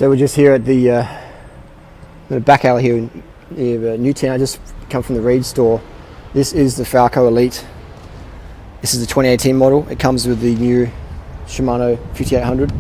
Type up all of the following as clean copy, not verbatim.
So we're just here at the back alley here in Newtown. I just come from the Reid store. This is the Falco Elite. This is the 2018 model. It comes with the new Shimano 5800.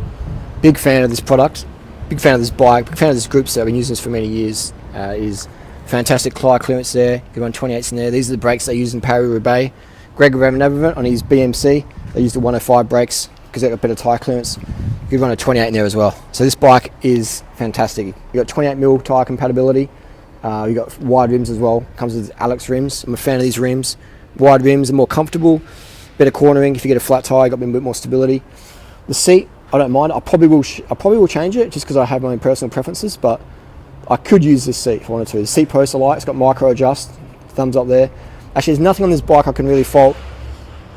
Big fan of this product. Big fan of this bike. Big fan of this group set. I've been using this for many years. Is fantastic tire clearance there. You can run 28s in there. These are the brakes they use in Paris-Roubaix. Greg Ramnavant on his BMC. They use the 105 brakes because they've got better tire clearance. You could run a 28 in there as well. So this bike is fantastic. You've got 28mm tire compatibility. You've got wide rims as well. Comes with Alex rims. I'm a fan of these rims. Wide rims are more comfortable, better cornering. If you get a flat tire, you've got a bit more stability. The seat, I don't mind. I probably will change it just because I have my own personal preferences, but I could use this seat if I wanted to. The seat post I like. It's got micro adjust. Thumbs up there. Actually, there's nothing on this bike I can really fault.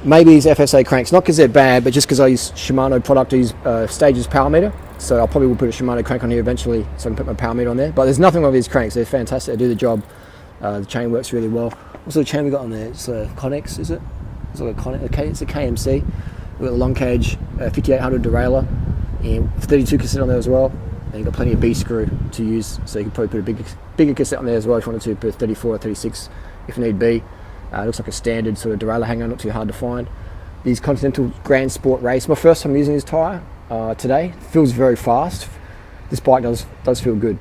Maybe these FSA cranks, not because they're bad, but just because I use Shimano product. I use Stages power meter, so I probably will put a Shimano crank on here eventually, so I can put my power meter on there. But there's nothing wrong with these cranks. They're fantastic. They do the job. The chain works really well. What sort of chain we got on there? It's a Connex, is it? It's like it's a KMC. We've got the long cage 5800 derailleur, and 32 cassette on there as well. And you've got plenty of B screw to use, so you can probably put a bigger cassette on there as well if you wanted to, put 34 or 36 if need be. It looks like a standard sort of derailleur hanger, not too hard to find. These Continental Grand Sport Race, my first time using this tyre today. Feels very fast. This bike does feel good.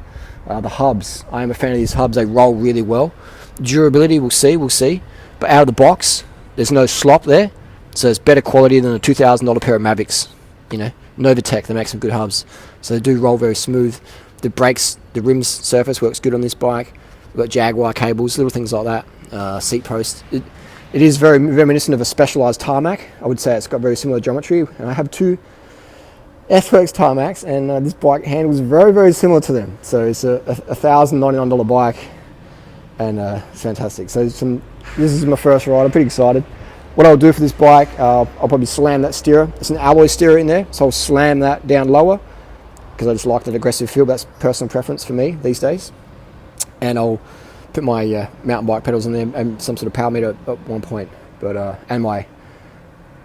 The hubs, I am a fan of these hubs. They roll really well. Durability, we'll see. But out of the box, there's no slop there, so it's better quality than a $2,000 pair of Mavics. You know, Novatech, they make some good hubs, so they do roll very smooth. The brakes, the rims surface works good on this bike. We've got Jaguar cables, little things like that. Seat post. It is very reminiscent of a Specialized tarmac. I would say it's got very similar geometry. And I have two F-Works tarmacs, and this bike handles very, very similar to them. So it's a $1,099 bike, and it's fantastic. So this is my first ride. I'm pretty excited. What I'll do for this bike, I'll probably slam that steerer. It's an alloy steerer in there, so I'll slam that down lower because I just like that aggressive feel. That's personal preference for me these days. And I'll put my mountain bike pedals in there and some sort of power meter at one point, but and my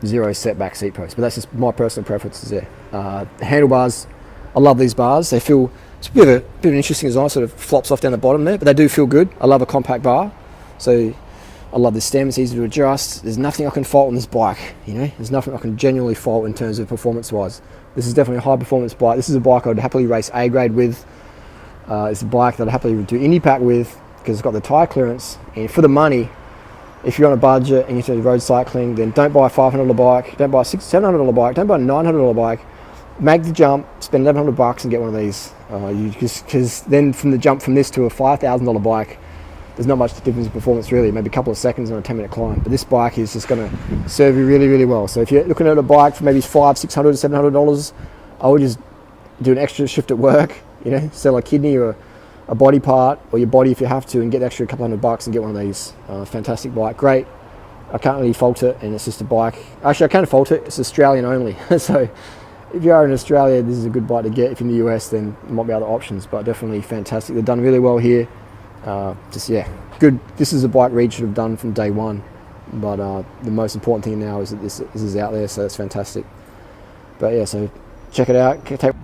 zero setback seat post. But that's just my personal preferences there. The handlebars, I love these bars. They feel, it's a bit of an interesting design, sort of flops off down the bottom there, but they do feel good. I love a compact bar, so I love the stem. It's easy to adjust. There's nothing I can fault on this bike. You know, there's nothing I can genuinely fault in terms of performance-wise. This is definitely a high-performance bike. This is a bike I'd happily race A grade with. It's a bike that I'd happily do Indy Pack with, because it's got the tyre clearance. And for the money, if you're on a budget and you're doing road cycling, then don't buy a $500 bike, don't buy a $700 bike, don't buy a $900 bike. Make the jump, spend $1,100 and get one of these. Because then from the jump from this to a $5,000 bike, there's not much difference in performance really, maybe a couple of seconds on a 10-minute climb. But this bike is just going to serve you really, really well. So if you're looking at a bike for maybe $500, $600, $700, I would just do an extra shift at work, you know, sell a kidney or a body part, or your body if you have to, and get the extra couple $100 and get one of these. Fantastic bike, great. I can't really fault it, and it's just a bike. Actually, I can fault it. It's Australian only. So if you are in Australia, this is a good bike to get. If you're in the US, then there might be other options, but definitely fantastic. They've done really well here. Good. This is a bike Reid should have done from day one, but the most important thing now is that this is out there, so it's fantastic. But yeah, so check it out. You can go.